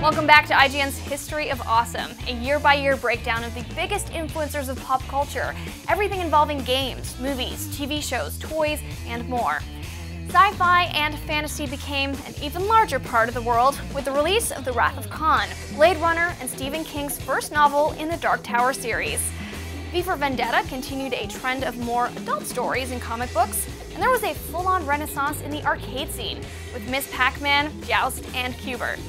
Welcome back to IGN's History of Awesome, a year-by-year breakdown of the biggest influencers of pop culture, everything involving games, movies, TV shows, toys, and more. Sci-fi and fantasy became an even larger part of the world with the release of The Wrath of Kahn, Blade Runner, and Stephen King's first novel in the Dark Tower series. V for Vendetta continued a trend of more adult stories in comic books, and there was a full-on renaissance in the arcade scene with Miss Pac-Man, Joust, and Qbert.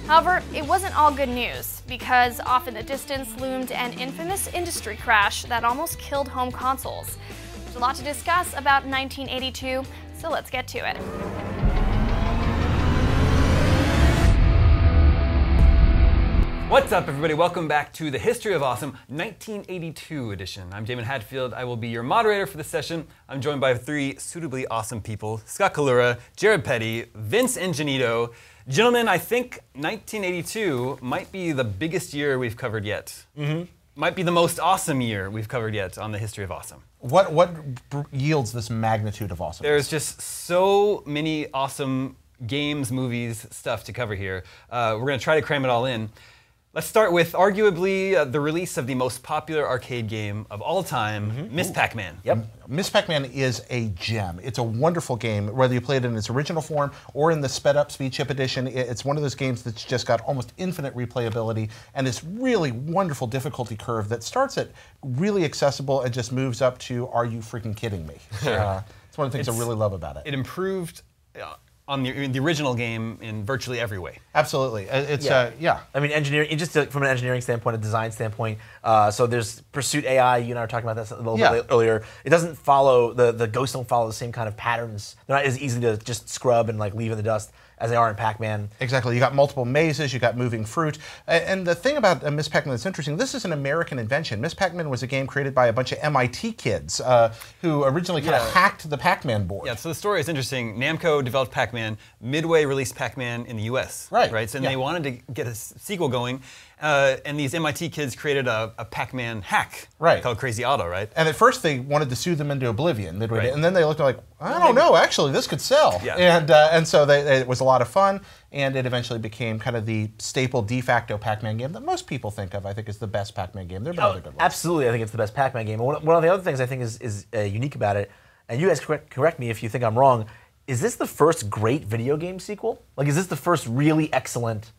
However, it wasn't all good news, because off in the distance loomed an infamous industry crash that almost killed home consoles. There's a lot to discuss about 1982, so let's get to it. What's up, everybody? Welcome back to the History of Awesome 1982 edition. I'm Jamin Hadfield. I will be your moderator for this session. I'm joined by three suitably awesome people: Scott Kalura, Jared Petty, Vince Ingenito. Gentlemen, I think 1982 might be the biggest year we've covered yet. Might be the most awesome year we've covered yet on the History of Awesome. What yields this magnitude of awesome? There's just so many awesome games, movies, stuff to cover here. We're going to try to cram it all in. Let's start with arguably the release of the most popular arcade game of all time, Miss Pac-Man. Yep. Miss Pac-Man is a gem. It's a wonderful game, whether you play it in its original form or in the sped-up speed chip edition. It's one of those games that's just got almost infinite replayability and this really wonderful difficulty curve that starts at really accessible and just moves up to, are you freaking kidding me? It's one of the things I really love about it. It improved on the original game in virtually every way. Absolutely. It's, yeah. I mean, engineering, just from an engineering standpoint, a design standpoint, so there's Pursuit AI, you and I were talking about this a little bit earlier. It doesn't follow, the ghosts don't follow the same kind of patterns. They're not as easy to just scrub and like leave in the dust as they are in Pac-Man. Exactly. You got multiple mazes, you got moving fruit. And the thing about Miss Pac-Man that's interesting, this is an American invention. Miss Pac-Man was a game created by a bunch of MIT kids who originally kind of hacked the Pac-Man board. Yeah, so the story is interesting. Namco developed Pac-Man, Midway released Pac-Man in the US. Right. So they wanted to get a sequel going, and these MIT kids created a Pac-Man hack called Crazy Otto, right? And at first they wanted to sue them into oblivion, Midway did, and then they looked like, I don't know, actually, this could sell. Yeah. And so it was a lot of fun, and it eventually became kind of the staple de facto Pac-Man game that most people think of, I think, is the best Pac-Man game. There have been other good ones. Absolutely, I think it's the best Pac-Man game. And one of the other things I think is unique about it, and you guys correct me if you think I'm wrong, is this the first great video game sequel? Like, is this the first really excellent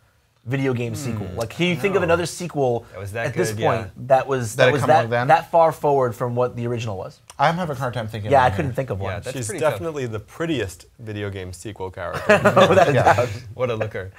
video game sequel? Like, can you think of another sequel at this point that was that far forward from what the original was? I'm having a hard time thinking. Yeah, I couldn't think of one. Yeah, she's definitely the prettiest video game sequel character. Oh, without a doubt. What a looker.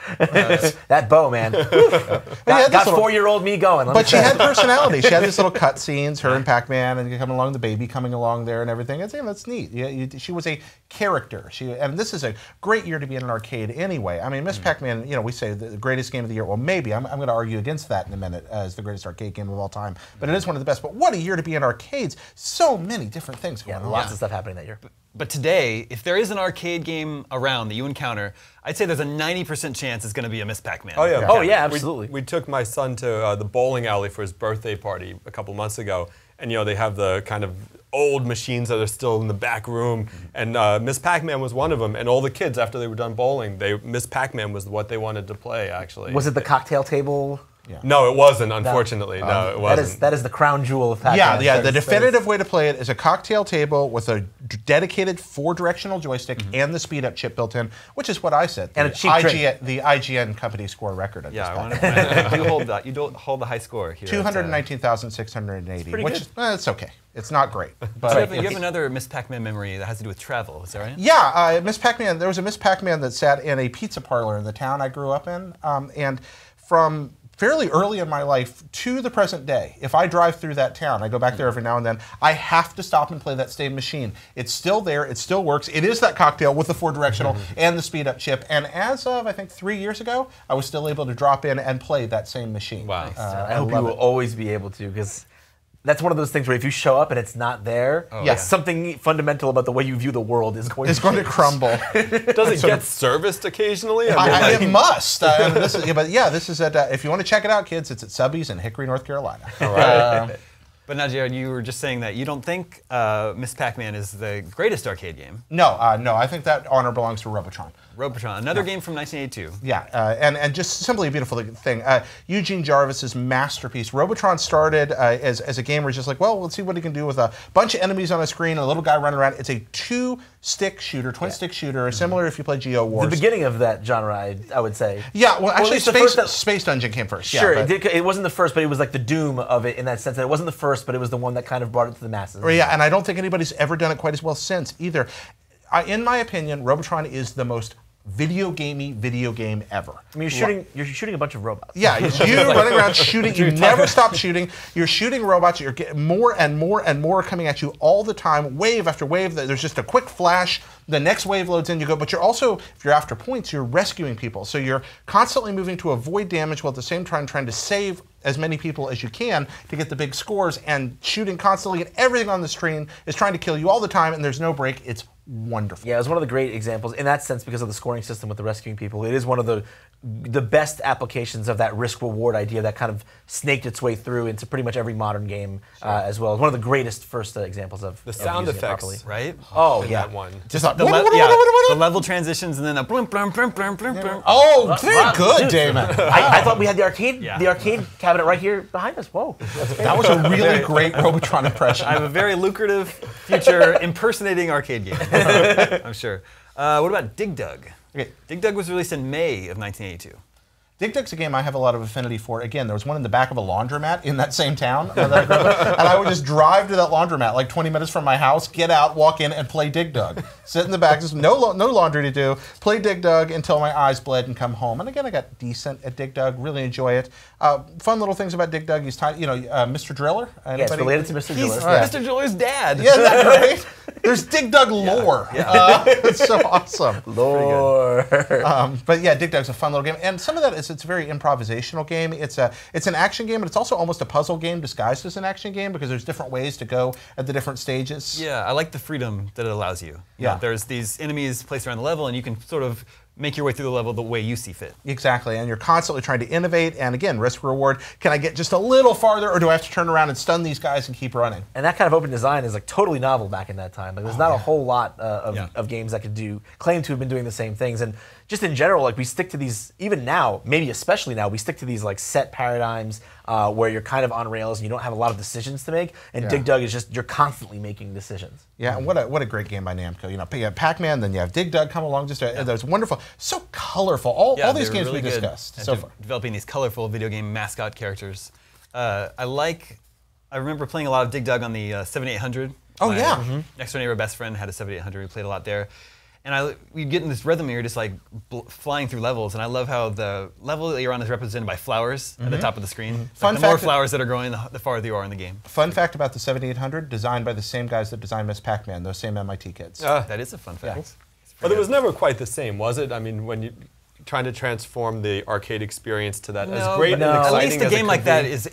That bow, man. Got 4-year-old me going. But she had personality. She had these little cut scenes, her and Pac-Man, and coming along, the baby coming along there and everything. That's neat. She was a character. And this is a great year to be in an arcade anyway. I mean, Miss Pac-Man, we say the greatest game of the year. Well, maybe. I'm going to argue against that in a minute as the greatest arcade game of all time. But it is one of the best. But what a year to be in arcades. So many different things going on. Lots of stuff happening that year. But today, if there is an arcade game around that you encounter, I'd say there's a 90% chance it's going to be a Miss Pac-Man. Oh yeah, oh yeah, absolutely. We took my son to the bowling alley for his birthday party a couple months ago, and they have the kind of old machines that are still in the back room, and Miss Pac-Man was one of them. And all the kids, after they were done bowling, Miss Pac-Man was what they wanted to play. Actually, was it the cocktail table? Yeah. No, it wasn't, unfortunately. No, it wasn't. That is the crown jewel of Pac-Man. Yeah, the definitive way to play it is a cocktail table with a dedicated 4-directional joystick and the speed-up chip built in, which is what I said. And a cheap drink. The IGN company score record at this I time. want to point out, you don't hold the high score here. 219,680, which is, it's okay. It's not great. But you have another Miss Pac-Man memory that has to do with travel, is that right? Yeah, Miss Pac-Man, there was a Miss Pac-Man that sat in a pizza parlor in the town I grew up in, and from fairly early in my life to the present day, if I drive through that town, I go back there every now and then, I have to stop and play that same machine. It's still there, it still works. It is that cocktail with the 4-directional and the speed-up chip. And as of, I think, 3 years ago, I was still able to drop in and play that same machine. Wow. I hope you will always be able to, because that's one of those things where if you show up and it's not there, something fundamental about the way you view the world is going to crumble. Does it get serviced occasionally? It must. This is at, if you want to check it out, kids, it's at Subby's in Hickory, North Carolina. All right. But now, Jared, you were just saying that you don't think Miss Pac-Man is the greatest arcade game. No, I think that honor belongs to Robotron. Robotron, another game from 1982. Yeah, and just simply a beautiful thing. Eugene Jarvis's masterpiece. Robotron started as a game where it's just like, well, let's see what he can do with a bunch of enemies on a screen and a little guy running around. It's a two-stick shooter, twin-stick shooter, similar if you play Geo Wars. The beginning of that genre, I would say. Yeah, well, actually, the Space Dungeon came first. Sure, yeah, it wasn't the first, but it was like the Doom of it in that sense. That it wasn't the first, but it was the one that kind of brought it to the masses. Yeah, and I don't think anybody's ever done it quite as well since either. In my opinion, Robotron is the most video game ever. I mean, you're shooting a bunch of robots. Yeah, it's you running around shooting. You never stop shooting. You're shooting robots. You're getting more and more and more coming at you all the time, wave after wave. There's just a quick flash. The next wave loads in, you go. But you're also, if you're after points, you're rescuing people. So you're constantly moving to avoid damage while at the same time trying to save as many people as you can to get the big scores, and shooting constantly, and everything on the screen is trying to kill you all the time, and there's no break. It's wonderful. Yeah, it was one of the great examples in that sense because of the scoring system with the rescuing people. It is one of the best applications of that risk-reward idea that kind of snaked its way through into pretty much every modern game as well. It's one of the greatest first examples of the sound effects, right? Oh, in yeah. that one. Just like, The level transitions and then a blum, blum, blum, blum, blum, blum. oh, very good, Dude, Damon. I thought we had the arcade cabinet right here behind us. Whoa. That was a really great Robotron impression. I have a very lucrative future impersonating arcade game, I'm sure. What about Dig Dug? Okay. Dig Dug was released in May of 1982. Dig Dug's a game I have a lot of affinity for. Again, there was one in the back of a laundromat in that same town that I grew up in, and I would just drive to that laundromat like 20 minutes from my house, get out, walk in, and play Dig Dug. Sit in the back, just no laundry to do, play Dig Dug until my eyes bled and come home. And again, I got decent at Dig Dug, really enjoy it. Fun little things about Dig Dug. He's tiny, Mr. Driller. Yeah, it's related to Mr. He's Driller. Mr. Driller's dad. Yeah, isn't that great? There's Dig Dug lore. It's so awesome. Lore. But yeah, Dig Dug's a fun little game, and some of that is it's a very improvisational game. It's an action game, but it's also almost a puzzle game disguised as an action game because there's different ways to go at the different stages. Yeah, I like the freedom that it allows you. Yeah. There's these enemies placed around the level, and you can sort of make your way through the level the way you see fit. Exactly, and you're constantly trying to innovate, and again, risk reward. Can I get just a little farther, or do I have to turn around and stun these guys and keep running? And that kind of open design is like totally novel back in that time. Like, there's not a whole lot of games that could claim to have been doing the same things. And just in general, like we stick to these, even now, maybe especially now, we stick to these like set paradigms where you're kind of on rails and you don't have a lot of decisions to make. And Dig Dug is just, you're constantly making decisions. Yeah, and what a great game by Namco. You have Pac-Man, then you have Dig Dug come along. That was wonderful, so colorful. All these games really we good discussed at so far. developing these colorful video game mascot characters. I remember playing a lot of Dig Dug on the 7800. Oh, My yeah. next door neighbor best friend had a 7800. We played a lot there. And we'd get in this rhythm, and you're just like flying through levels. And I love how the level that you're on is represented by flowers at the top of the screen. Fun Like the more fact- flowers that are growing, the farther you are in the game. Fun fact about the 7800, designed by the same guys that designed Miss Pac-Man, those same MIT kids. That is a fun fact. But it was never quite the same, was it? I mean, when you trying to transform the arcade experience to that, as great and exciting At least a as game it like could that be. is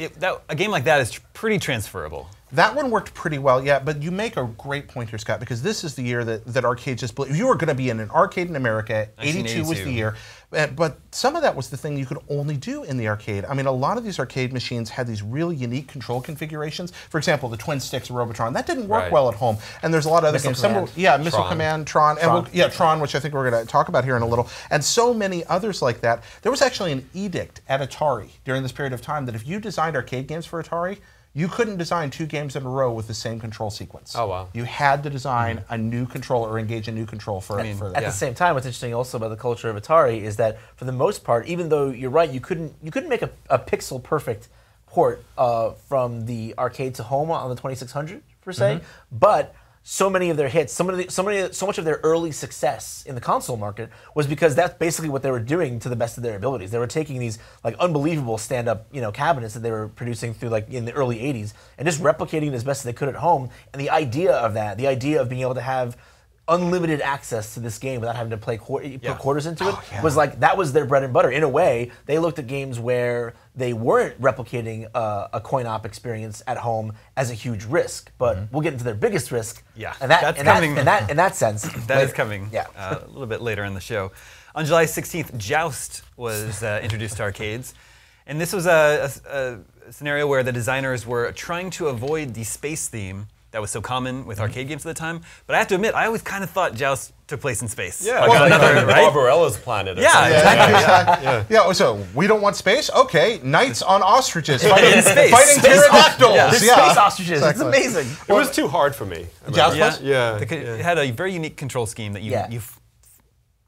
a game like that is pretty transferable. That one worked pretty well, yeah, but you make a great point here, Scott, because this is the year that arcades just blew. If you were going to be in an arcade in America, 82 was the year, but some of that was the thing you could only do in the arcade. I mean, a lot of these arcade machines had these really unique control configurations. For example, the twin sticks of Robotron, that didn't work well at home, and there's a lot of other games. Missile Command, Tron, and Tron, which I think we're going to talk about here in a little, and so many others like that. There was actually an edict at Atari during this period of time that if you designed arcade games for Atari, you couldn't design 2 games in a row with the same control sequence. Oh, wow. You had to design a new control or engage a new control for that. At the same time, what's interesting also about the culture of Atari is that for the most part, even though you're right, you couldn't make a pixel perfect port from the arcade to home on the 2600 per se, but so many of their hits, so much of their early success in the console market was because that's basically what they were doing to the best of their abilities. They were taking these like unbelievable stand-up cabinets that they were producing through like in the early 80s and just replicating it as best as they could at home. And the idea of that, the idea of being able to have unlimited access to this game without having to put quarters into it was like that was their bread and butter. In a way, they looked at games where they weren't replicating a coin-op experience at home as a huge risk. But we'll get into their biggest risk. Yeah, and that's coming. In that sense, That is coming. Yeah. A little bit later in the show. On July 16th, Joust was introduced to arcades, and this was a scenario where the designers were trying to avoid the space theme that was so common with arcade games at the time. But I have to admit, I always kind of thought Joust took place in space. Yeah, like on another, right? Barbarella's planet. Or Yeah, something. exactly. Yeah, so we don't want space? Okay, knights on ostriches fighting, In space. fighting pterodactyls. There's space ostriches. It's Exactly. amazing. It was too hard for me. Joust Yeah, was? Yeah. It had a very unique control scheme that you Yeah.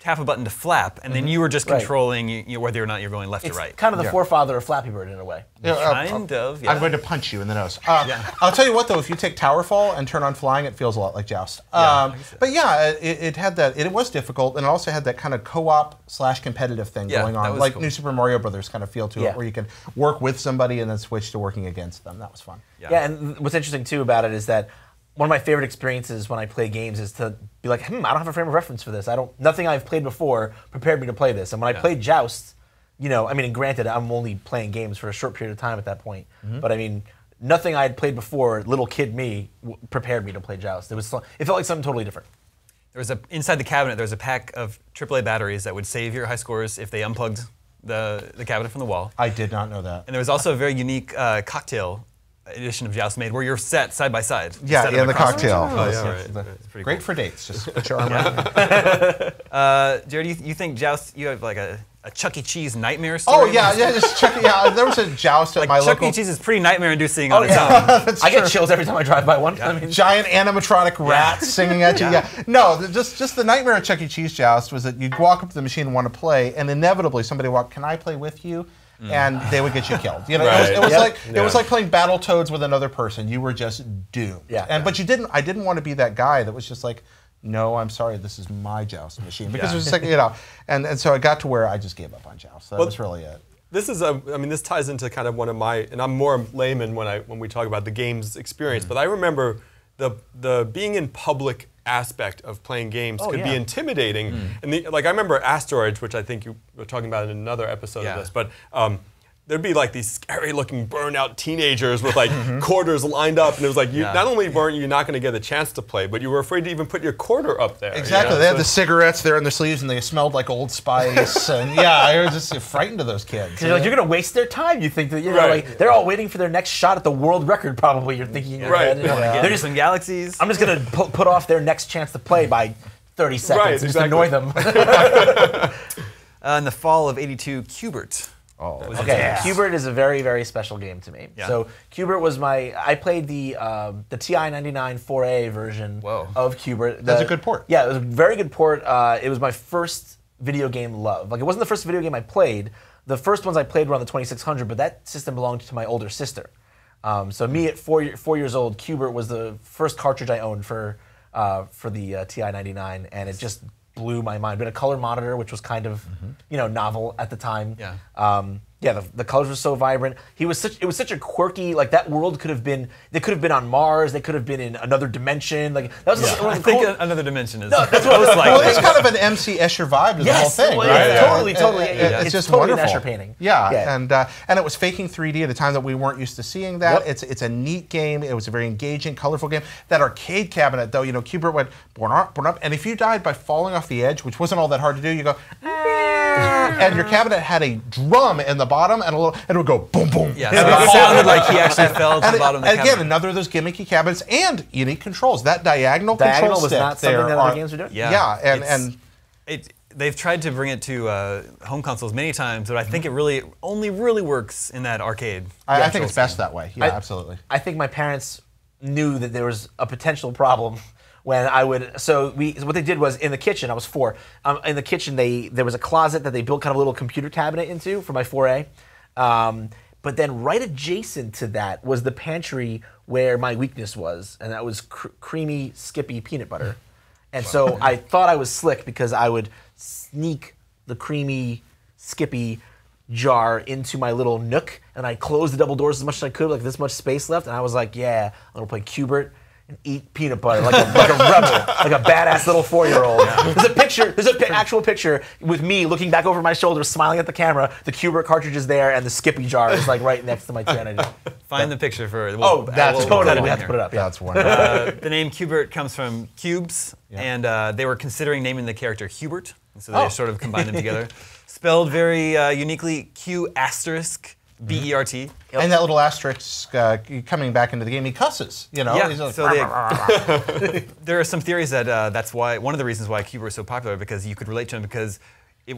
tap a button to flap, and then you were just controlling whether or not you're going left It's or right. kind of the forefather of Flappy Bird in a way. Kind of, yeah. I'm going to punch you in the nose. I'll tell you what, though, if you take Towerfall and turn on flying, it feels a lot like Joust. But yeah, it had that. It was difficult, and it also had that kind of co-op / competitive thing Yeah, going that on, was like cool. New Super Mario Brothers kind of feel to Yeah. it, where you can work with somebody and then switch to working against them. That was fun. Yeah, and what's interesting too about it is that one of my favorite experiences when I play games is to be like, I don't have a frame of reference for this. Nothing I've played before prepared me to play this. And when I played Joust, I mean, and granted, I'm only playing games for a short period of time at that point. But I mean, nothing I had played before, little kid me, prepared me to play Joust. It felt like something totally different. There was inside the cabinet, there was a pack of AAA batteries that would save your high scores if they unplugged the cabinet from the wall. I did not know that. And there was also a very unique cocktail edition of Joust made where you're set side by side. Yeah, instead of in the across cocktail. Oh, yeah, right. pretty Great cool. for dates. Just put your arm around. Jared, you think Joust, you have like a Chuck E. Cheese nightmare story? Oh yeah, just check it out. There was a Joust at Like my Chuck local. E. Cheese is pretty nightmare-inducing on its own. I get chills every time I drive by one. I mean, Giant animatronic rats singing at you. Yeah. No, just the nightmare of Chuck E. Cheese Joust was that you'd walk up to the machine and want to play, and inevitably somebody would walk, "Can I play with you?" And they would get you killed. Right. It was Yep. like it Yeah. was like playing Battletoads with another person. You were just doomed. Yeah. But I didn't want to be that guy that was just like, "No, I'm sorry, this is my Joust machine," because it was just like and so I got to where I just gave up on Joust. That was really it. This is this ties into kind of one of my, and I'm more layman when we talk about the game's experience, but I remember the being in public aspect of playing games could be intimidating. And I remember Asteroids, which I think you were talking about in another episode of this, but there'd be like these scary looking burnout teenagers with like quarters lined up, and it was like, not only weren't you not going to get a chance to play, but you were afraid to even put your quarter up there. Exactly. You know? They had the cigarettes there in their sleeves, and they smelled like Old Spice. And I was just frightened of those kids. you're going to waste their time. You think that Right. like they're all waiting for their next shot at the world record. Probably you're thinking in your Right. head. Get They're just, some galaxies. I'm just going to put off their next chance to play by 30 seconds Right, and just exactly. annoy them. In the fall of '82, Qbert. was Okay, introduced. Qbert is a very, very special game to me. Yeah. So Qbert was I played the TI-99 4A version of Qbert. That's a good port. Yeah, it was a very good port. It was my first video game love. Like, it wasn't the first video game I played. The first ones I played were on the 2600, but that system belonged to my older sister. So me at 4 years old, Qbert was the first cartridge I owned for the TI-99, and it just blew my mind. We had a color monitor, which was kind of, novel at the time. Yeah. The colors were so vibrant. It was such a quirky, like, that world could have been on Mars. They could have been in another dimension. Like, that was one I of the think cool. another dimension is. That's what it was like. Well, it's kind of an MC Escher vibe to the whole thing, well, right? yeah, totally. It's just totally wonderful. an Escher painting. Yeah. And it was faking 3D at a time that we weren't used to seeing that. Yep. It's a neat game. It was a very engaging, colorful game. That arcade cabinet, though, Qbert went born up, and if you died by falling off the edge, which wasn't all that hard to do, you go, and your cabinet had a drum in the bottom and it would go boom, boom. Yeah, so it sounded like he actually fell to And the bottom of the again, cabinet. another of those gimmicky cabinets and unique controls. That diagonal control was stick not something there that other games were doing? Yeah. and They've tried to bring it to home consoles many times, but I think it only really works in that arcade. I think it's best that way. Yeah, absolutely. I think my parents knew that there was a potential problem when I would. So what they did was in the kitchen. I was 4. In the kitchen, there was a closet that they built kind of a little computer cabinet into for my 4A. But then right adjacent to that was the pantry where my weakness was, and that was creamy, skippy peanut butter. And so I thought I was slick because I would sneak the creamy, skippy jar into my little nook, and I closed the double doors as much as I could, like this much space left, and I was like, yeah, I'm gonna play Qbert and eat peanut butter like a rebel, like a badass little 4-year-old. There's an actual picture with me looking back over my shoulder, smiling at the camera. The Qbert cartridge is there, and the Skippy jar is like right next to my TI-99. Find the picture for. that's Totally, we have to put it up. Yeah. That's wonderful. The name Qbert comes from cubes, and they were considering naming the character Qbert, and so they sort of combined them together. Spelled very uniquely, Q*, B-E-R-T. And that little asterisk coming back into the game, he cusses. You know, Yeah, he's like, so there are some theories that that's why one of the reasons why Qbert is so popular, because you could relate to him because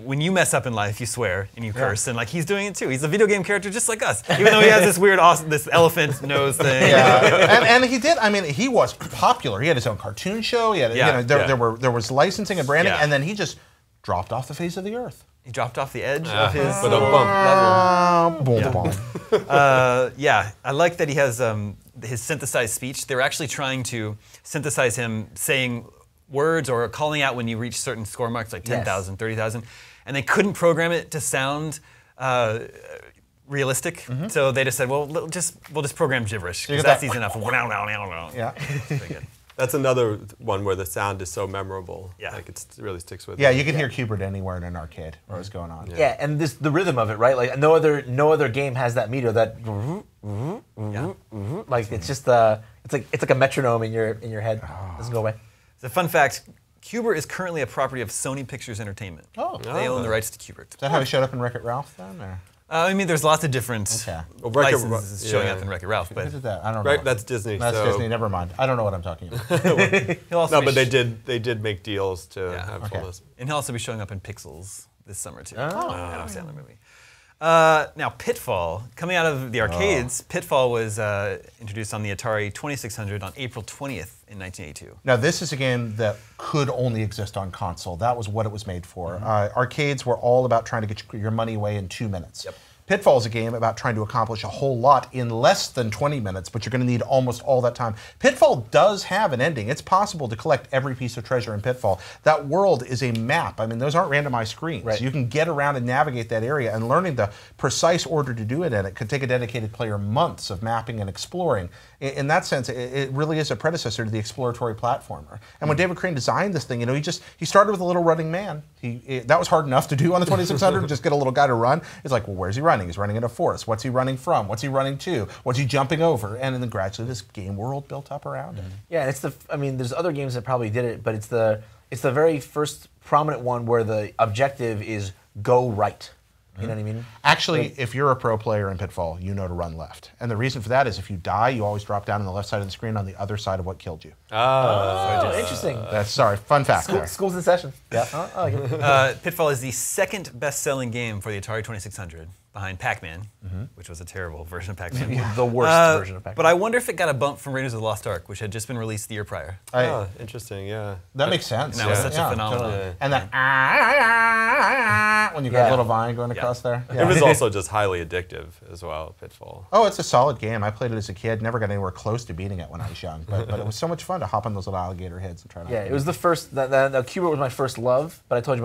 when you mess up in life, you swear and you curse, and like he's doing it too. He's a video game character just like us, even though he has this weird, this elephant nose thing. Yeah, and he did. I mean, he was popular. He had his own cartoon show. He had, there was licensing and branding, and then he just dropped off the face of the earth. He dropped off the edge of his level. Yeah, I like that he has his synthesized speech. They're actually trying to synthesize him saying words or calling out when you reach certain score marks, like 10,000, 30,000, and they couldn't program it to sound realistic. So they just said, well, we'll just program gibberish because that's easy enough. Yeah. That's another one where the sound is so memorable. Yeah. Like it really sticks with Yeah, you. you can hear Qbert anywhere in an arcade where it's going on. Yeah, and the rhythm of it, right? Like no other game has that meter. That like it's just it's like a metronome in your head. Doesn't go away. It's a fun fact. Qbert is currently a property of Sony Pictures Entertainment. They own the rights to Qbert. Is that how he showed up in Wreck-It Ralph then? Or? I mean, there's lots of different licenses showing up in Wreck-It Ralph, but Who did that? I don't know. Right, that's Disney. That's so. Disney. Never mind. I don't know what I'm talking about. he'll also No, but they did make deals to have okay. fullness. And he'll also be showing up in Pixels this summer too. Adam Sandler movie. Now, Pitfall, coming out of the arcades, Pitfall was introduced on the Atari 2600 on April 20th in 1982. Now, this is a game that could only exist on console. That was what it was made for. Arcades were all about trying to get your money away in 2 minutes. Yep. Pitfall is a game about trying to accomplish a whole lot in less than 20 minutes, but you're going to need almost all that time. Pitfall does have an ending. It's possible to collect every piece of treasure in Pitfall. That world is a map. I mean, those aren't randomized screens. Right. You can get around and navigate that area, and learning the precise order to do it in it could take a dedicated player months of mapping and exploring. In that sense, it really is a predecessor to the exploratory platformer. And when David Crane designed this thing, you know, he started with a little running man. That was hard enough to do on the 2600, just get a little guy to run. It's like, well, where's he running? He's running in a forest. What's he running from? What's he running to? What's he jumping over? And then gradually this game world built up around it. Yeah, and I mean, there's other games that probably did it, but it's the very first prominent one where the objective is go right. You know what I mean? Actually, if you're a pro player in Pitfall, you know to run left. And the reason for that is if you die, you always drop down on the left side of the screen on the other side of what killed you. Oh, interesting. Sorry, fun fact there. School's in session. Yeah. Pitfall is the second best-selling game for the Atari 2600, behind Pac-Man, which was a terrible version of Pac-Man. The worst version of Pac-Man. But I wonder if it got a bump from Raiders of the Lost Ark, which had just been released the year prior. Interesting, yeah. That makes sense. And that was such a phenomenon. Totally. And that when you got a little vine going across there. It was also just highly addictive as well, Pitfall. Oh, it's a solid game. I played it as a kid. Never got anywhere close to beating it when I was young. But it was so much fun to hop on those little alligator heads and try to. Yeah, it was the first. Qbert was my first love, but I told you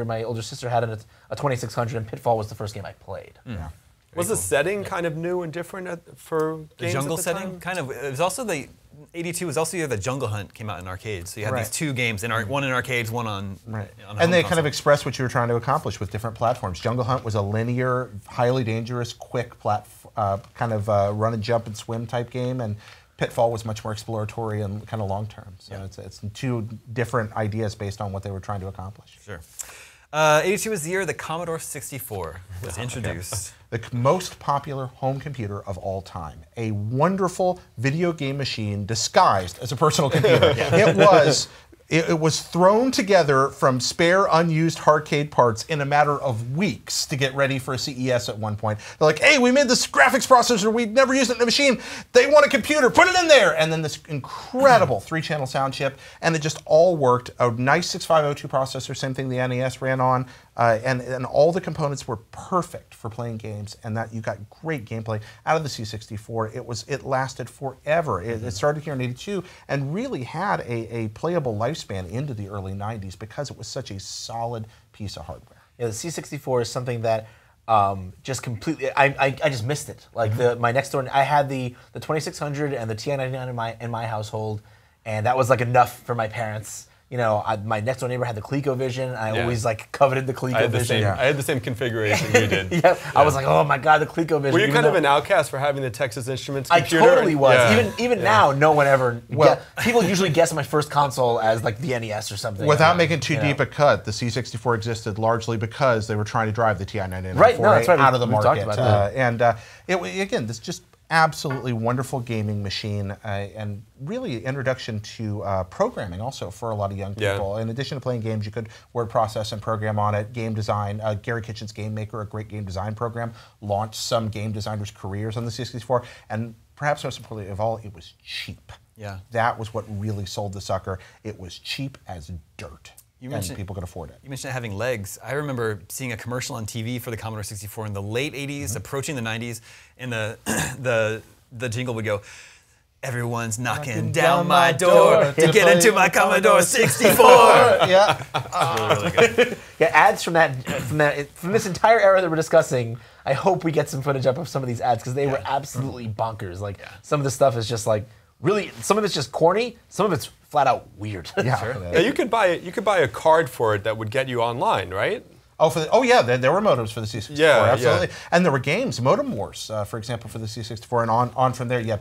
my older sister had a 2600, and Pitfall was the first game I played. Yeah. Was the setting kind of new and different for games The jungle at the setting, time? kind of. It was also the 82 was also the Jungle Hunt came out in arcades. So you had these two games, one in arcades, one on. Right. On And they home kind of console. expressed what you were trying to accomplish with different platforms. Jungle Hunt was a linear, highly dangerous, quick kind of run and jump and swim type game, and Pitfall was much more exploratory and kind of long term. So it's two different ideas based on what they were trying to accomplish. Sure. 82 was the year the Commodore 64 was introduced. The most popular home computer of all time. A wonderful video game machine disguised as a personal computer. It was thrown together from spare, unused arcade parts in a matter of weeks to get ready for a CES at one point. They're like, hey, we made this graphics processor, we'd never used it in the machine. They want a computer, put it in there. And then this incredible 3-channel sound chip, and it just all worked. A nice 6502 processor, same thing the NES ran on, and all the components were perfect for playing games, and that you got great gameplay out of the C64. It lasted forever. It started here in 82 and really had a playable lifespan into the early 90s because it was such a solid piece of hardware. Yeah, the C64 is something that just completely, I just missed it. Like my next door, I had the 2600 and the TI-99 in my household, and that was like enough for my parents You know, my next door neighbor had the ColecoVision. I always like coveted the ColecoVision. I had the same configuration you did. Yeah. I was like, oh my god, the ColecoVision. Were you kind of an outcast for having the Texas Instruments I computer? totally was. Yeah. Even now, no one ever. People usually guess my first console as like the NES or something. Without making too deep a cut, the C64 existed largely because they were trying to drive the TI-99 Right, no, that's right. out of the We market. talked about that. Again, this just absolutely wonderful gaming machine and really introduction to programming also for a lot of young people. In addition to playing games, you could word process and program on it. Game design, Gary Kitchen's Game Maker, a great game design program, launched some game designers' careers on the C64. And perhaps most importantly of all, it was cheap. Yeah. That was what really sold the sucker. It was cheap as dirt. And people could afford it. You mentioned having legs. I remember seeing a commercial on TV for the Commodore 64 in the late 80s, approaching the 90s, and the jingle would go, "Everyone's knocking down my door to get into my Commodore 64." Yeah. Really good. Yeah, ads from this entire era that we're discussing. I hope we get some footage up of some of these ads because they were absolutely bonkers. Like some of the stuff is just like really. Some of it's just corny. Some of it's flat out weird. Yeah. Sure. Yeah, you could buy a card for it that would get you online, right? Oh yeah, there were modems for the C64, Yeah, absolutely. yeah. And there were games, Modem Wars, for example, for the C64, and on from there. Yeah,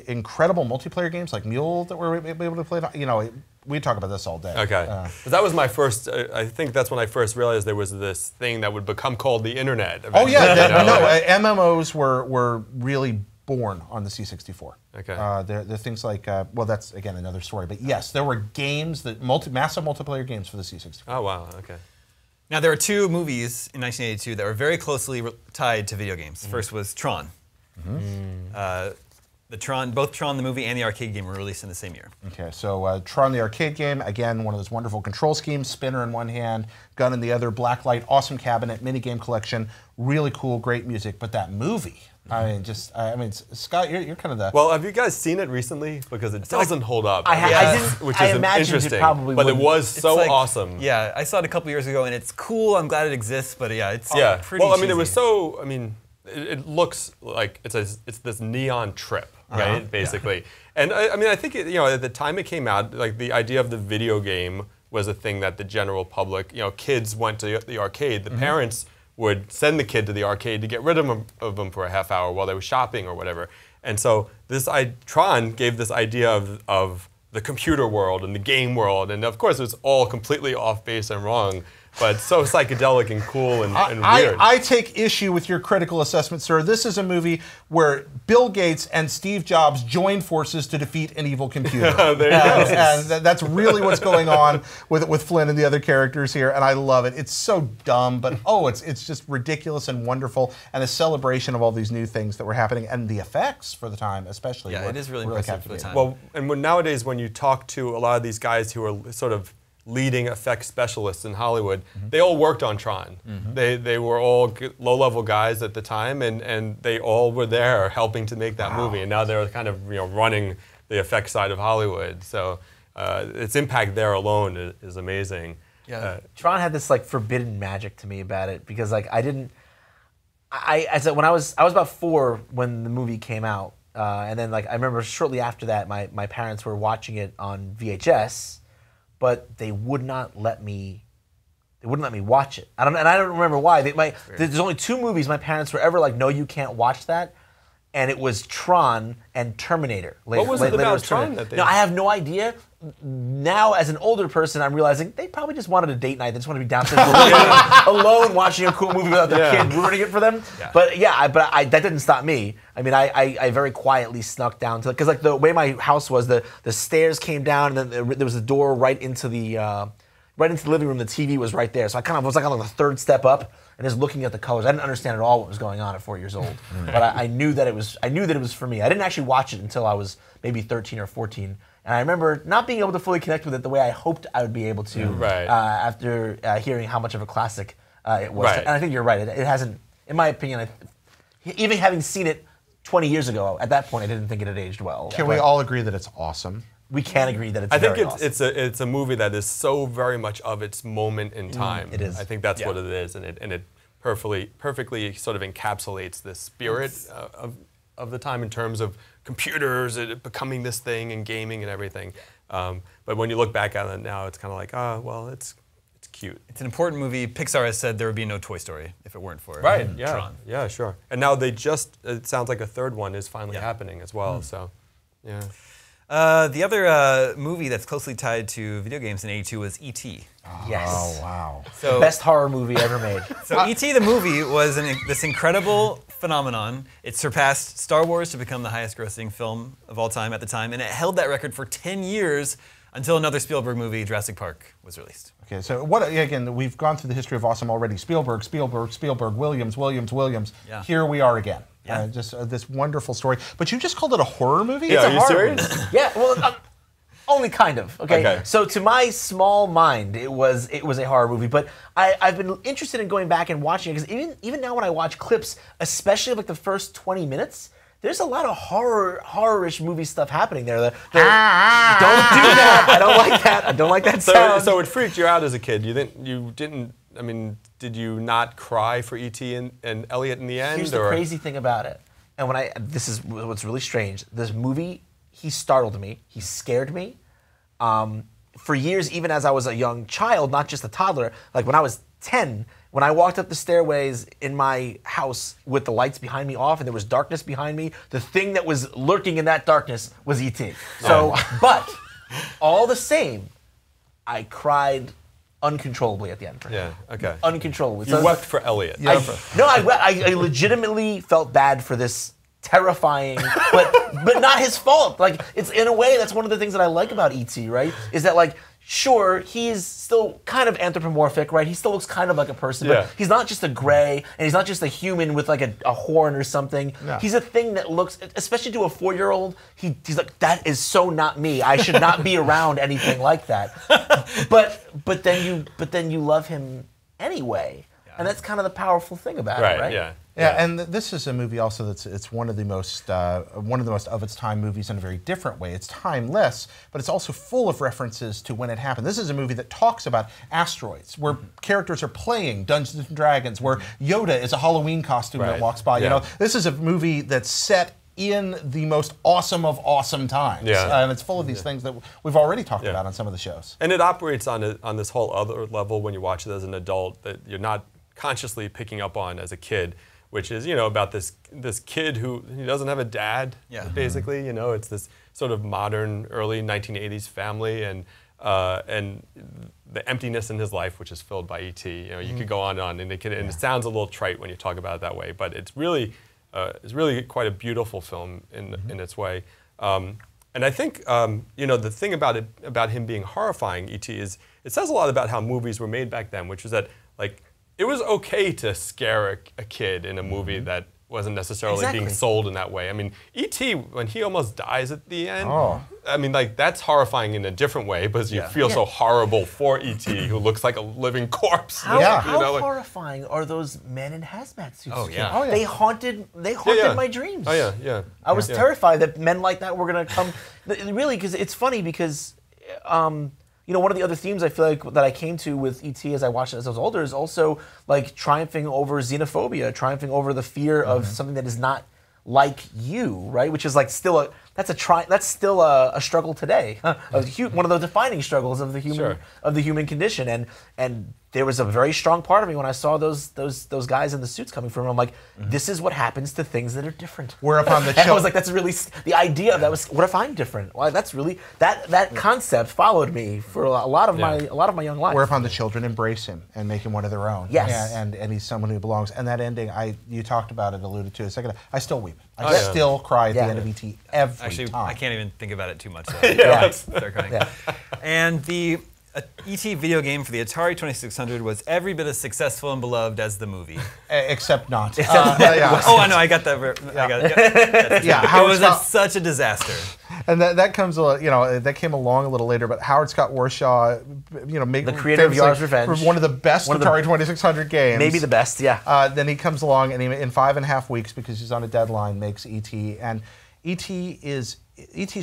incredible multiplayer games like Mule that were able to play. You know, we talk about this all day. Okay. 'Cause that was my first. I think that's when I first realized there was this thing that would become called the internet. Oh yeah, eventually. MMOs were really born on the C64. Okay. There are things like, well, that's again another story. But yes, there were games that massive multiplayer games for the C64. Oh wow. Okay. Now, there were two movies in 1982 that were very closely tied to video games. The first was Tron. Both Tron the movie and the arcade game were released in the same year. Okay, so Tron the arcade game, again, one of those wonderful control schemes, spinner in one hand, gun in the other, blacklight, awesome cabinet, minigame collection, really cool, great music. But that movie, I mean, Scott, you're kind of the... Well, have you guys seen it recently? Because it doesn't hold up. I didn't. Which I is imagined interesting. it probably but it wouldn't. was so It's like- awesome. Yeah, I saw it a couple years ago, and it's cool. I'm glad it exists, but yeah, it's Yeah. pretty Well, I mean, it was cheesy. so. I mean, it looks like it's this neon trip, right? Basically, and I mean, I think at the time it came out, like the idea of the video game was a thing that the general public, kids went to the arcade. The parents would send the kid to the arcade to get rid of them for a half hour while they were shopping or whatever. And so Tron gave this idea of the computer world and the game world, and of course it was all completely off base and wrong, but so psychedelic and cool and weird. I take issue with your critical assessment, sir. This is a movie where Bill Gates and Steve Jobs joined forces to defeat an evil computer. There you go. And that's really what's going on with Flynn and the other characters here, and I love it. It's so dumb, but it's just ridiculous and wonderful, and a celebration of all these new things that were happening, and the effects for the time especially. Yeah, it is really impressive for the captivating. time. Well, and nowadays when you talk to a lot of these guys who are sort of leading effects specialists in Hollywood, they all worked on Tron. They were all low-level guys at the time, and they all were there helping to make that movie. And now they're kind of running the effects side of Hollywood. So its impact there alone is amazing. Yeah. Tron had this like forbidden magic to me about it because like I said when I was about 4 when the movie came out, and then like I remember shortly after that my parents were watching it on VHS, but they would not let me. They wouldn't let me watch it. I don't remember why. There's only 2 movies my parents were ever like, no, you can't watch that. And it was Tron and Terminator. What was it about Tron that they... No, I have no idea. Now, as an older person, I'm realizing they probably just wanted a date night. They just wanted to be downstairs alone watching a cool movie without their kid ruining it for them. Yeah. But yeah, that didn't stop me. I mean, I very quietly snuck down to, because like the way my house was, the stairs came down, and then there was a door right into the living room. The TV was right there, so I kind of was like on the 3rd step up and just looking at the colors. I didn't understand at all what was going on at 4 years old, but I knew that it was for me. I didn't actually watch it until I was maybe 13 or 14. And I remember not being able to fully connect with it the way I hoped I would be able to after hearing how much of a classic it was. Right. And I think you're right. It hasn't, in my opinion, even having seen it 20 years ago, at that point I didn't think it had aged well. Can we all agree that it's awesome? We can agree that it's I think very awesome. it's a movie that is so very much of its moment in time. It is. I think that's what it is, and it perfectly sort of encapsulates the spirit of the time in terms of computers, it becoming this thing, and gaming and everything. But when you look back at it now, it's kind of like, oh, well, it's cute. It's an important movie. Pixar has said there would be no Toy Story if it weren't for Yeah, Tron. yeah, sure. And now it sounds like a third one is finally happening as well. So, yeah. The other movie that's closely tied to video games in '82 was E.T. Yes. Oh, wow. So, Best horror movie ever made. So E.T. the movie was this incredible phenomenon. It surpassed Star Wars to become the highest-grossing film of all time at the time, and it held that record for 10 years until another Spielberg movie, Jurassic Park, was released. Okay, so again, we've gone through the history of awesome already. Spielberg, Williams. Yeah. Here we are again. Yeah. This wonderful story. But you just called it a horror movie? Yeah, It's a are you horror serious? movie. Yeah, well, only kind of. Okay? Okay. So to my small mind, it was a horror movie. But I've been interested in going back and watching it because even now when I watch clips, especially of like the first 20 minutes, there's a lot of horror-ish movie stuff happening there. Don't do that. I don't like that. I don't like that sound. So it freaked you out as a kid. I mean, did you not cry for E.T. and Elliot in the end? Here's the crazy thing about it. And this is what's really strange. This movie, he startled me. He scared me. For years, even as I was a young child, not just a toddler, like when I was 10, when I walked up the stairways in my house with the lights behind me off and there was darkness behind me, the thing that was lurking in that darkness was E.T. So, but all the same, I cried uncontrollably at the end. Yeah, okay. Uncontrollably. You wept for Elliot. I legitimately felt bad for this terrifying, but not his fault. Like, it's in a way, that's one of the things that I like about E.T., right? Is that, like, sure, he's still kind of anthropomorphic, right? He still looks kind of like a person, but he's not just a gray, and he's not just a human with like a horn or something. No. He's a thing that looks, especially to a 4-year-old, he's like, that is so not me. I should not be around anything like that. But then you love him anyway. And that's kind of the powerful thing about it, right? Yeah. Yeah, and this is a movie also it's one of the most of its time movies in a very different way. It's timeless, but it's also full of references to when it happened. This is a movie that talks about asteroids, where characters are playing Dungeons and Dragons, where Yoda is a Halloween costume that walks by. You know, this is a movie that's set in the most awesome of awesome times, and it's full of these things that we've already talked about on some of the shows. And it operates on this whole other level when you watch it as an adult that you're not consciously picking up on as a kid, which is, about this kid who he doesn't have a dad, basically. It's this sort of modern, early 1980s family, and the emptiness in his life, which is filled by E.T. You could go on and on, and it sounds a little trite when you talk about it that way, but it's really quite a beautiful film in its way. And I think the thing about him being horrifying, E.T., is it says a lot about how movies were made back then, which is that it was okay to scare a kid in a movie that wasn't necessarily being sold in that way. I mean, E.T., when he almost dies at the end, I mean, that's horrifying in a different way because you feel so horrible for E.T., who looks like a living corpse. How horrifying are those men in hazmat suits? Oh, yeah. They haunted my dreams. Oh, yeah. I was terrified that men like that were going to come. Really, because it's funny because... one of the other themes I feel like that I came to with E.T. as I watched it as I was older is also like triumphing over xenophobia, triumphing over the fear of something that is not like you, right? Which is like still a struggle today, one of the defining struggles of the human condition. And there was a very strong part of me when I saw those guys in the suits coming from him. I'm like, this is what happens to things that are different. Whereupon I was like, that's really the idea of that was, what if I'm different? Well, that's really that concept followed me for a lot of my young life. Whereupon the children embrace him and make him one of their own. Yes, and he's someone who belongs. And that ending, you talked about it, alluded to a second ago. I still weep. I still cry at the end of E.T. every time. I can't even think about it too much. So start crying. And the E.T. video game for the Atari 2600 was every bit as successful and beloved as the movie. Except not. Oh, I know. I got that. I got it. It was such a disaster. And that comes, that came along a little later. But Howard Scott Warshaw, the creator of Yars' Revenge, one of the best Atari 2600 games, maybe the best. Yeah. Then he comes along and he, in 5.5 weeks, because he's on a deadline, makes E.T. And E.T.'s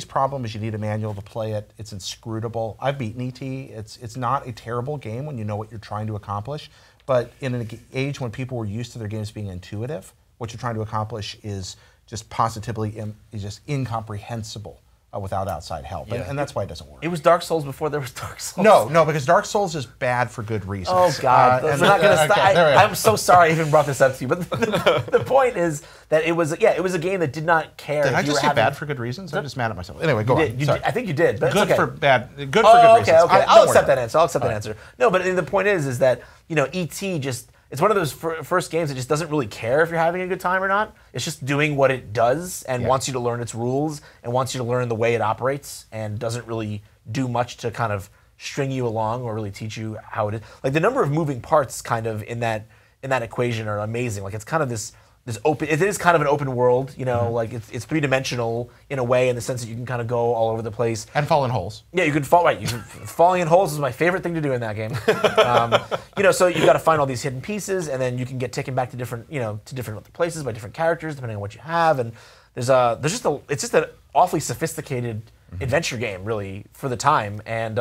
problem is you need a manual to play it. It's inscrutable. I've beaten E.T. It's not a terrible game when you know what you're trying to accomplish. But in an age when people were used to their games being intuitive, what you're trying to accomplish is just positively just incomprehensible without outside help, and that's why it doesn't work. It was Dark Souls before there was Dark Souls. No, because Dark Souls is bad for good reasons. Oh God! And we're not gonna stop. okay, there we go. I'm so sorry I even brought this up to you, but the point is that it was a game that did not care. Did if I you just were say having, bad for good reasons? I'm just mad at myself. Anyway, go on. Sorry. I think you did. But Good it's okay. for bad. Good for Oh, good okay, reasons. okay. I'll don't accept worry that answer. I'll accept that answer. No, but the point is that E.T. it's one of those first games that just doesn't really care if you're having a good time or not. It's just doing what it does and wants you to learn its rules and wants you to learn the way it operates and doesn't really do much to kind of string you along or really teach you how it is. Like the number of moving parts kind of in that equation are amazing. Like it's kind of this open. It is kind of an open world, like it's three-dimensional in a way in the sense that you can kind of go all over the place and fall in holes. Yeah, you can fall right. Falling in holes is my favorite thing to do in that game. So you got to find all these hidden pieces, and then you can get taken back to different other places by different characters depending on what you have. And it's just an awfully sophisticated adventure game, really, for the time. And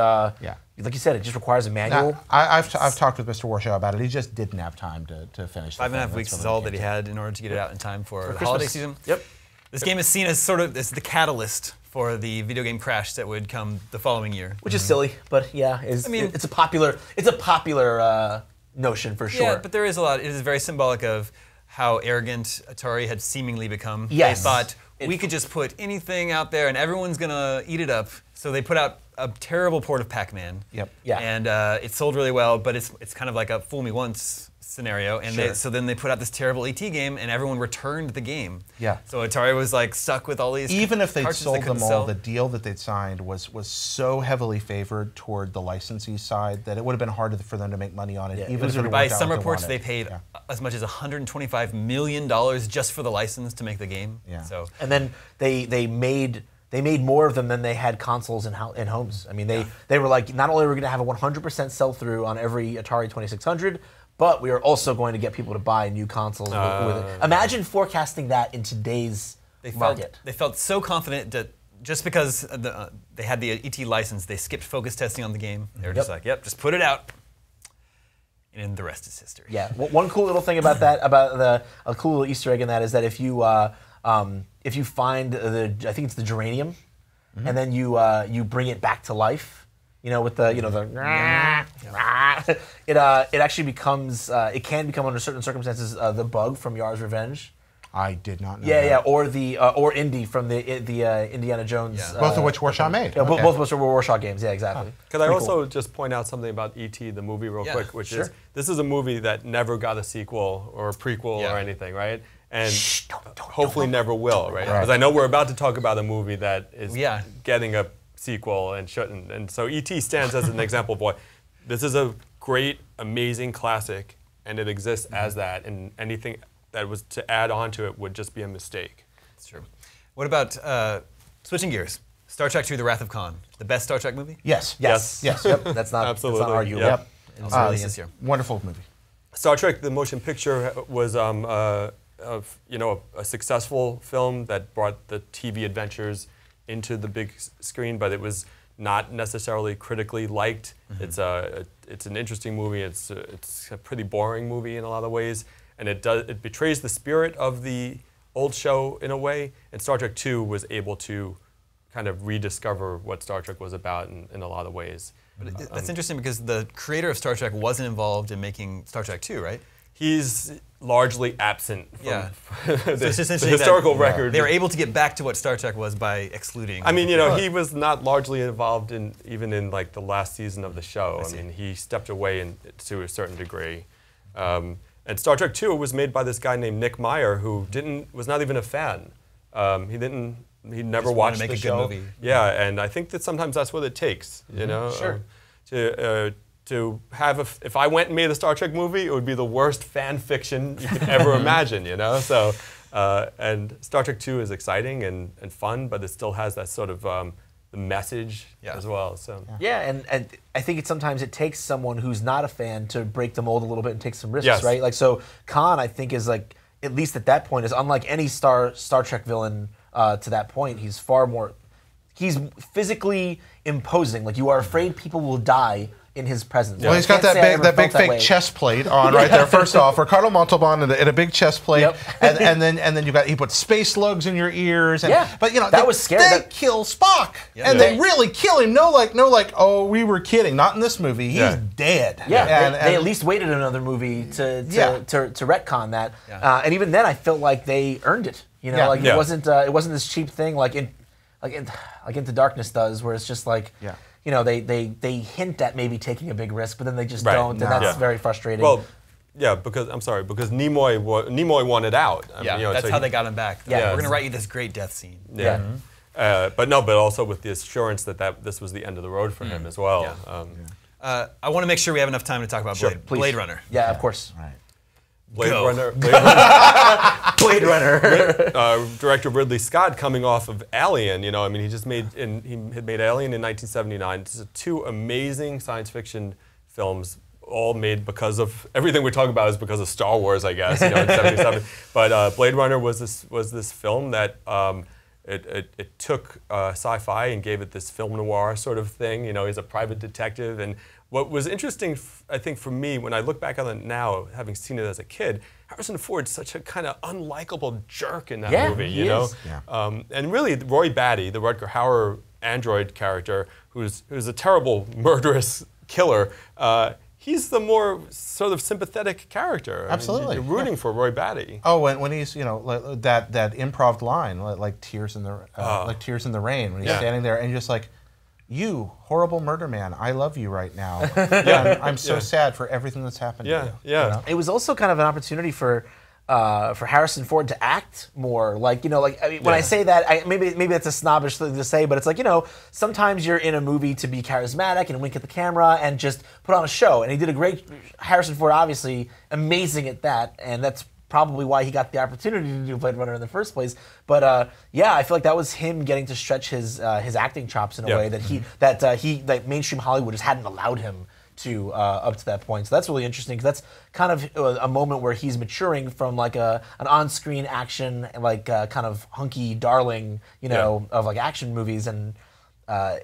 like you said, it just requires a manual. Now, I've talked with Mr. Warshaw about it. He just didn't have time to finish. 5.5 weeks is all that he had in order to get it out in time for the holiday season. Yep. This game is seen as as the catalyst for the video game crash that would come the following year. Which is silly, but it's a popular notion for sure. Yeah, but there is a lot. It is very symbolic of how arrogant Atari had seemingly become. Yes. They thought we could just put anything out there and everyone's gonna eat it up. So they put out a terrible port of Pac-Man. Yep. Yeah. And it sold really well, but it's kind of like a fool me once scenario. And so then they put out this terrible ET game, and everyone returned the game. Yeah. So Atari was like stuck with all these. Even if they'd cartridges sold they couldn't them all, sell. the deal that they'd signed was so heavily favored toward the licensee side that it would have been hard for them to make money on it. Yeah, even if it By worked out some what reports, wanted. they paid as much as $125 million just for the license to make the game. Yeah. So And then they made more of them than they had consoles in homes. I mean, they were like, not only are we going to have a 100% sell-through on every Atari 2600, but we are also going to get people to buy new consoles with it. Imagine forecasting that in today's market. They felt so confident that just because they had the ET license, they skipped focus testing on the game. They were just like, yep, just put it out. And the rest is history. Yeah. One cool little thing about that, a cool little Easter egg in that is that if you find I think it's the geranium, and then you bring it back to life, with the it actually becomes it can become under certain circumstances the bug from Yar's Revenge. I did not know. Yeah, or or Indy from the Indiana Jones. Yeah. Both of which Warshaw made. Yeah, Okay. both of us were Warshaw games. Yeah, exactly. Could I also just point out something about E.T. the movie real quick, which is this is a movie that never got a sequel or a prequel or anything, right? And hopefully never will, right? Because I know we're about to talk about a movie that is getting a sequel and shouldn't. And so E.T. stands as an example of this is a great, amazing classic, and it exists as that, and anything that was to add on to it would just be a mistake. That's true. What about switching gears? Star Trek II: The Wrath of Khan, the best Star Trek movie? Yes. Yes. Yep. That's not Absolutely. arguable. Yep. It's released this year. Wonderful movie. Star Trek: The Motion Picture was a successful film that brought the TV adventures into the big screen, but it was not necessarily critically liked. It's an interesting movie. It's a pretty boring movie in a lot of ways, and it betrays the spirit of the old show in a way. And Star Trek II was able to kind of rediscover what Star Trek was about in a lot of ways. But that's interesting because the creator of Star Trek wasn't involved in making Star Trek II, right? He's largely absent from So it's just the interesting historical that record. They were able to get back to what Star Trek was by excluding. I mean, he was not largely involved even in like the last season of the show. I mean, he stepped away to a certain degree. And Star Trek II was made by this guy named Nick Meyer, who was not even a fan. He never watched to make the a show. good movie. Yeah, and I think that sometimes that's what it takes. Sure. To have if I went and made a Star Trek movie, it would be the worst fan fiction you could ever imagine. So and Star Trek II is exciting and fun, but it still has that sort of the message as well. So and I think sometimes it takes someone who's not a fan to break the mold a little bit and take some risks, Yes. right? Like so, Khan I think is like at least at that point is unlike any Star Trek villain to that point. He's physically imposing. Like you are afraid people will die in his presence. Well, he's got that big fake chest plate on right there. First off, Ricardo Montalban in a big chest plate, and then he put space slugs in your ears. And, but that was scary. They kill Spock, and they really kill him. No, oh, we were kidding. Not in this movie. He's dead. Yeah, they at least waited another movie to retcon that, and even then, I felt like they earned it. You know, it wasn't this cheap thing like Into Darkness does, where it's just like. You know, they hint at maybe taking a big risk, but then they just don't, and that's very frustrating. Well, because Nimoy wanted out. That's how they got him back. We're going to write you this great death scene. But also with the assurance that this was the end of the road for him as well. I want to make sure we have enough time to talk about Blade Runner. Yeah, of course. Right. Blade Runner. Blade Runner. Director Ridley Scott coming off of Alien. You know, I mean, he had made Alien in 1979. These are two amazing science fiction films, all made because of everything we're talking about is because of Star Wars, I guess. You know, in '77. But Blade Runner was this film that it took sci-fi and gave it this film noir sort of thing. You know, he's a private detective. And what was interesting, I think, for me, when I look back on it now, having seen it as a kid, Harrison Ford's such a kind of unlikable jerk in that movie, you know? And really, Roy Batty, the Rutger Hauer android character, who's a terrible, murderous killer, he's the more sort of sympathetic character. Absolutely. You're rooting for Roy Batty. Oh, when he's, you know, that improv line, like tears in the rain, when he's standing there and you're just like, you horrible murder man, I love you right now. I'm so sad for everything that's happened to you. Yeah. You know? It was also kind of an opportunity for Harrison Ford to act more. Like, you know, like, I mean, when I say that, maybe that's a snobbish thing to say, but it's like, you know, sometimes you're in a movie to be charismatic and wink at the camera and just put on a show. And he did a great, Harrison Ford obviously amazing at that, and that's probably why he got the opportunity to do Blade Runner in the first place. But I feel like that was him getting to stretch his acting chops in a way that mainstream Hollywood just hadn't allowed him to up to that point. So that's really interesting, because that's kind of a moment where he's maturing from like an on-screen action, like kind of hunky darling, you know, of like action movies, and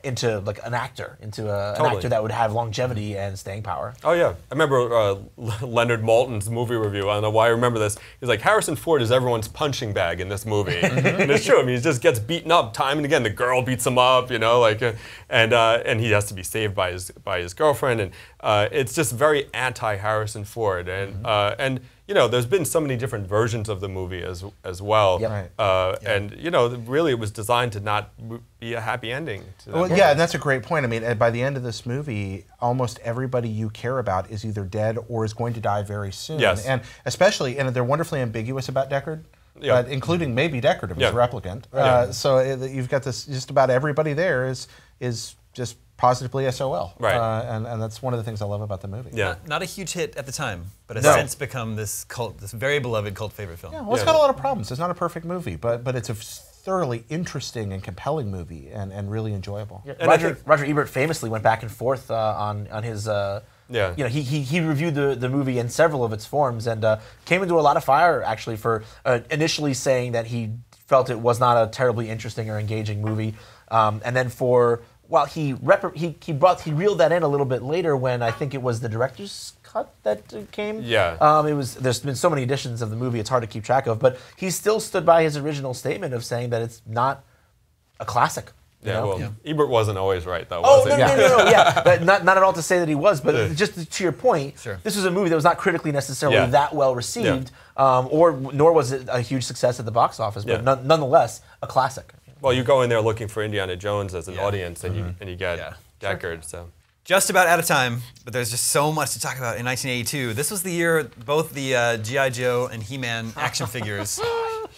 into like an actor, an actor that would have longevity and staying power. Oh yeah, I remember Leonard Maltin's movie review. I don't know why I remember this. He's like, Harrison Ford is everyone's punching bag in this movie, and it's true. I mean, he just gets beaten up time and again. The girl beats him up, you know, like, and he has to be saved by his girlfriend, and it's just very anti-Harrison Ford, and you know, there's been so many different versions of the movie as well. And, you know, really it was designed to not be a happy ending. Well, yeah, and that's a great point. I mean, by the end of this movie, almost everybody you care about is either dead or is going to die very soon. And especially, and they're wonderfully ambiguous about Deckard, but including maybe Deckard if he's a replicant. So you've got this, just about everybody there is just positively SOL. And that's one of the things I love about the movie. Not a huge hit at the time, but has since become this very beloved cult favorite film. Yeah, well, it's got a lot of problems. It's not a perfect movie, but it's a thoroughly interesting and compelling movie, and really enjoyable. Roger Ebert famously went back and forth on his. You know, he reviewed the movie in several of its forms, and came into a lot of fire actually for initially saying that he felt it was not a terribly interesting or engaging movie, and then he reeled that in a little bit later when I think it was the director's cut that came. There's been so many editions of the movie, it's hard to keep track of, but he still stood by his original statement of saying that it's not a classic. Ebert wasn't always right, though, was he? No, but not at all to say that he was, but just to your point, this was a movie that was not critically necessarily that well received, nor was it a huge success at the box office, but nonetheless, a classic. Well, you go in there looking for Indiana Jones as an audience, and you get Deckard. So just about out of time, but there's just so much to talk about in 1982. This was the year both the G.I. Joe and He-Man action figures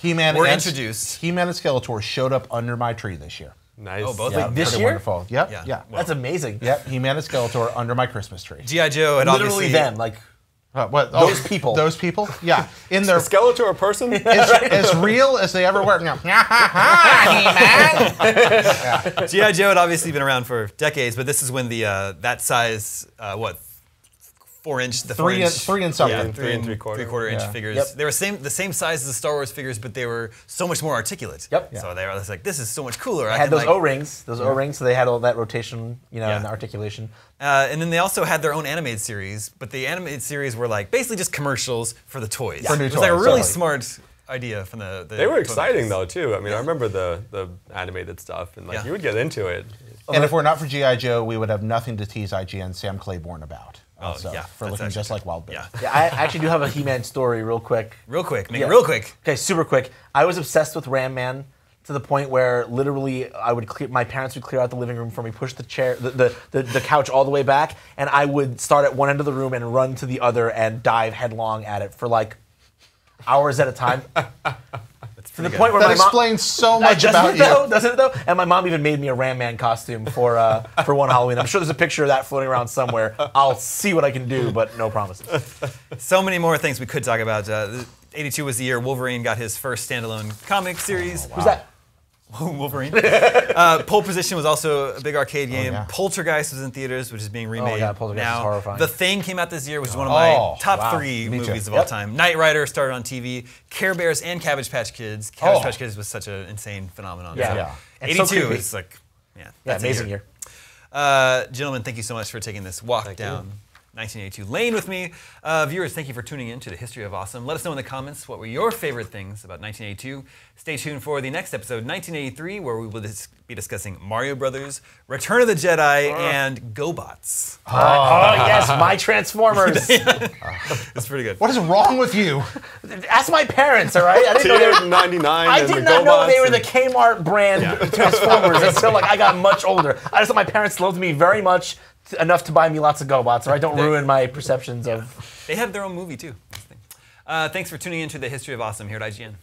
were introduced. He-Man and Skeletor showed up under my tree this year. Nice. Oh, both this year? Wonderful. Yep. Yeah. That's amazing. Yep. He-Man and Skeletor under my Christmas tree. G.I. Joe had literally obviously them, like. What? Those people. Those people? Yeah. In their Skeletor a person? as real as they ever were. G.I. Joe had obviously been around for decades, but this is when the that size, 4-inch, the 3 4-inch, and something. yeah, 3 and 3/4 inch Yeah. figures. Yep. They were the same size as the Star Wars figures, but they were so much more articulate. Yep. So they were like, this is so much cooler. They I had can, those like, O-rings, so they had all that rotation, and articulation. and then they also had their own animated series, but the animated series were like basically just commercials for the toys. For new it was like a toys, really totally. smart idea from the They were toy exciting makers. though too. I mean, I remember the animated stuff, and like Yeah. you would get into it. And if we're not for G.I. Joe, we would have nothing to tease IGN Sam Claiborne about. Also, yeah, for that's looking actually just like Wild Bill. Yeah. Yeah, I actually do have a He-Man story real quick. Real quick, make Yeah. it real quick. Okay, super quick. I was obsessed with Ram Man to the point where literally my parents would clear out the living room for me, push the chair, the couch all the way back, and I would start at one end of the room and run to the other and dive headlong at it for like hours at a time. To the point where That my mom explains so much about you. Doesn't it though? And my mom even made me a Ram Man costume for one Halloween. I'm sure there's a picture of that floating around somewhere. I'll see what I can do, but no promises. So many more things we could talk about. 82 was the year Wolverine got his first standalone comic series. Who's that? Wolverine. Pole Position was also a big arcade game. yeah. Poltergeist was in theaters, which is being remade God, Poltergeist now. is horrifying. The Thing came out this year, which is one of my top wow. 3 Me too. movies of all Yep. time. Knight Rider started on TV. Care Bears and Cabbage Patch Kids. Cabbage Patch Kids was such an insane phenomenon. Yeah. So Yeah. And 82 so creepy. is like, yeah, Yeah, that's a amazing year. Gentlemen, thank you so much for taking this walk down 1982 lane with me. Viewers, thank you for tuning in to the History of Awesome. Let us know in the comments what were your favorite things about 1982. Stay tuned for the next episode, 1983, where we will be discussing Mario Brothers, Return of the Jedi, and GoBots. Oh yes, my Transformers. It's pretty good. What is wrong with you? Ask my parents, all right? I didn't know they were, 99. I and did the not know they GoBots were the and- Kmart brand Transformers until like I got much older. I just thought my parents loved me very much enough to buy me lots of GoBots, so I don't ruin my perceptions of. They had their own movie, too. Thanks for tuning in to the History of Awesome here at IGN.